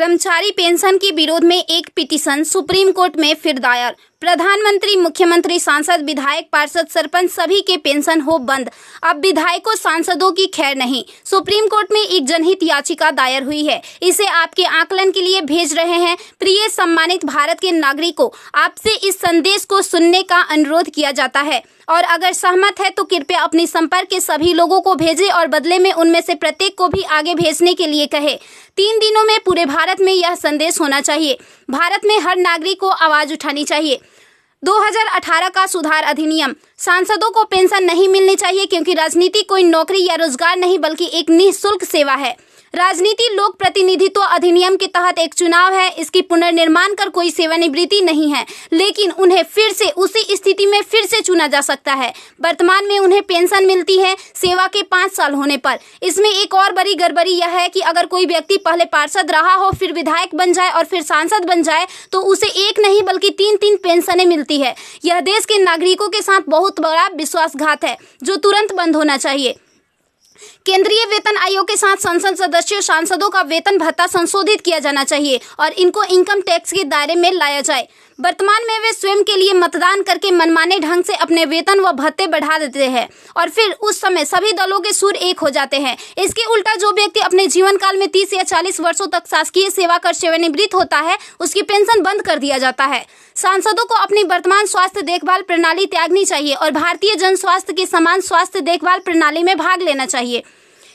कर्मचारी पेंशन के विरोध में एक पिटीशन सुप्रीम कोर्ट में फिर दायर। प्रधानमंत्री, मुख्यमंत्री, सांसद, विधायक, पार्षद, सरपंच सभी के पेंशन हो बंद। अब विधायकों, सांसदों की खैर नहीं। सुप्रीम कोर्ट में एक जनहित याचिका दायर हुई है। इसे आपके आकलन के लिए भेज रहे हैं। प्रिय सम्मानित भारत के नागरिकों, आपसे इस संदेश को सुनने का अनुरोध किया जाता है और अगर सहमत है तो कृपया अपने संपर्क के सभी लोगों को भेजें और बदले में उनमें से प्रत्येक को भी आगे भेजने के लिए कहें। 3 दिनों में पूरे भारत में यह संदेश होना चाहिए। भारत में हर नागरिक को आवाज उठानी चाहिए। 2018 का सुधार अधिनियम। सांसदों को पेंशन नहीं मिलनी चाहिए क्योंकि राजनीति कोई नौकरी या रोजगार नहीं बल्कि एक निःशुल्क सेवा है। राजनीति लोक प्रतिनिधित्व अधिनियम के तहत एक चुनाव है। इसकी पुनर्निर्माण कर कोई सेवानिवृत्ति नहीं है, लेकिन उन्हें फिर से उसी स्थिति में फिर से चुना जा सकता है। वर्तमान में उन्हें पेंशन मिलती है सेवा के 5 साल होने पर। इसमें एक और बड़ी गड़बड़ी यह है कि अगर कोई व्यक्ति पहले पार्षद रहा हो, फिर विधायक बन जाए और फिर सांसद बन जाए तो उसे एक नहीं बल्कि 3-3 पेंशनें मिलती है। यह देश के नागरिकों के साथ बहुत बड़ा विश्वासघात है जो तुरंत बंद होना चाहिए। केंद्रीय वेतन आयोग के साथ संसद सदस्यों, सांसदों का वेतन भत्ता संशोधित किया जाना चाहिए और इनको इनकम टैक्स के दायरे में लाया जाए। वर्तमान में वे स्वयं के लिए मतदान करके मनमाने ढंग से अपने वेतन व भत्ते बढ़ा देते हैं और फिर उस समय सभी दलों के सुर एक हो जाते हैं। इसके उल्टा जो व्यक्ति अपने जीवन काल में 30 या 40 वर्षों तक शासकीय सेवा कर सेवानिवृत्त होता है, उसकी पेंशन बंद कर दिया जाता है। सांसदों को अपनी वर्तमान स्वास्थ्य देखभाल प्रणाली त्यागनी चाहिए और भारतीय जन स्वास्थ्य के समान स्वास्थ्य देखभाल प्रणाली में भाग लेना चाहिए।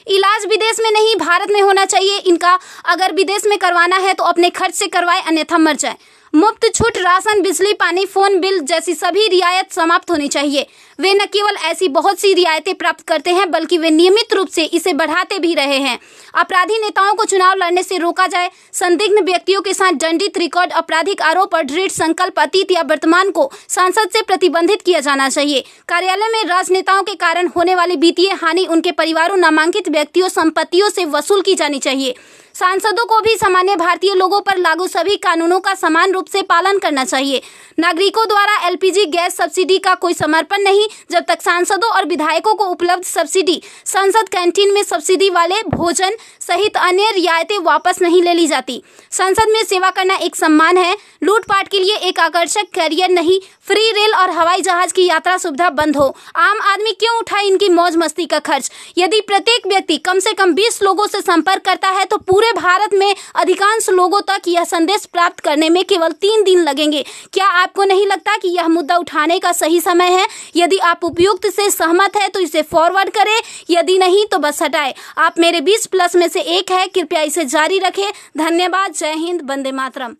इलाज विदेश में नहीं, भारत में होना चाहिए इनका। अगर विदेश में करवाना है तो अपने खर्च से करवाए, अन्यथा मर जाए। मुफ्त छूट राशन, बिजली, पानी, फोन बिल जैसी सभी रियायत समाप्त होनी चाहिए। वे न केवल ऐसी बहुत सी रियायतें प्राप्त करते हैं बल्कि वे नियमित रूप से इसे बढ़ाते भी रहे हैं। अपराधी नेताओं को चुनाव लड़ने से रोका जाए। संदिग्ध व्यक्तियों के साथ दंडित रिकॉर्ड, आपराधिक आरोप और दृढ़ संकल्प अतीत या वर्तमान को सांसद से प्रतिबंधित किया जाना चाहिए। कार्यालय में राजनेताओं के कारण होने वाली वित्तीय हानि उनके परिवारों, नामांकित व्यक्तियों, संपत्तियों से वसूल की जानी चाहिए। सांसदों को भी सामान्य भारतीय लोगों पर लागू सभी कानूनों का समान रूप से पालन करना चाहिए। नागरिकों द्वारा एलपीजी गैस सब्सिडी का कोई समर्पण नहीं जब तक सांसदों और विधायकों को उपलब्ध सब्सिडी, संसद कैंटीन में सब्सिडी वाले भोजन सहित अन्य रियायतें वापस नहीं ले ली जाती। संसद में सेवा करना एक सम्मान है, लूटपाट के लिए एक आकर्षक करियर नहीं। फ्री रेल और हवाई जहाज की यात्रा सुविधा बंद हो। आम आदमी क्यों उठाए इनकी मौज मस्ती का खर्च? यदि प्रत्येक व्यक्ति कम से कम 20 लोगों से संपर्क करता है तो पूरे भारत में अधिकांश लोगों तक यह संदेश प्राप्त करने में केवल 3 दिन लगेंगे। क्या आपको नहीं लगता कि यह मुद्दा उठाने का सही समय है? यदि आप उपयुक्त से सहमत है तो इसे फॉरवर्ड करें, यदि नहीं तो बस हटाएं। आप मेरे 20+ में से एक है। कृपया इसे जारी रखें। धन्यवाद। जय हिंद। वंदे मातरम।